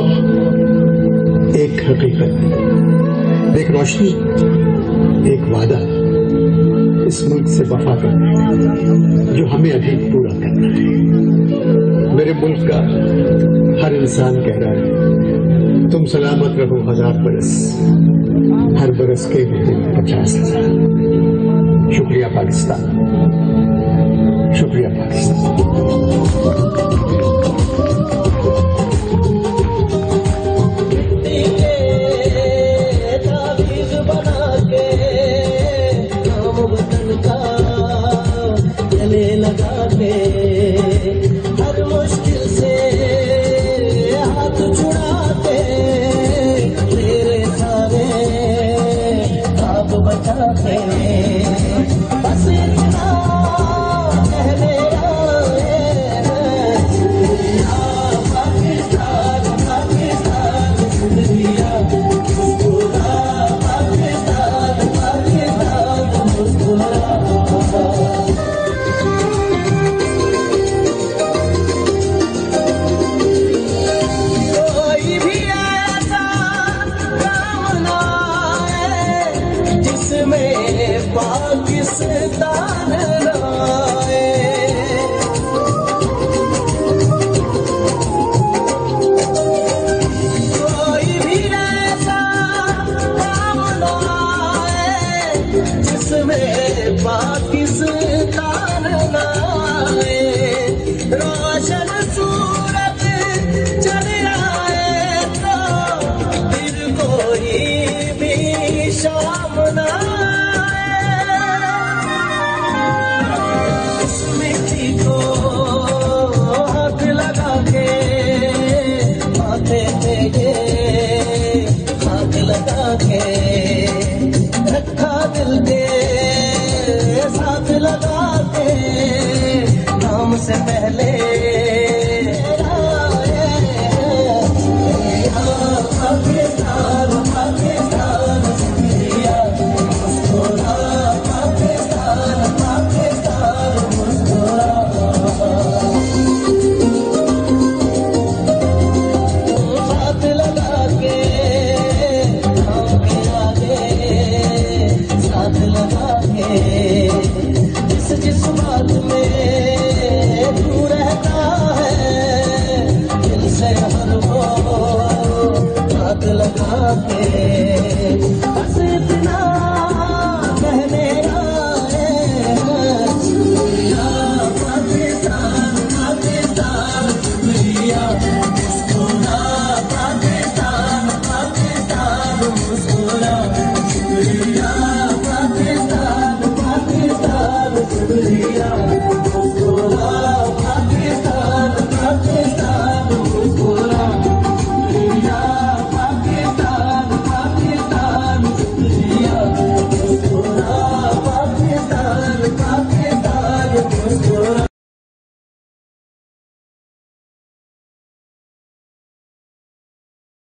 अब एक हकीकत, एक रोशनी, एक वादा इस मुल्क से वफा करना है जो हमें अभी पूरा करना है। मेरे मुल्क का हर इंसान कह रहा है तुम सलामत रहो 1000 बरस, हर बरस के होते 50,000। शुक्रिया पाकिस्तान, शुक्रिया पाकिस्तान।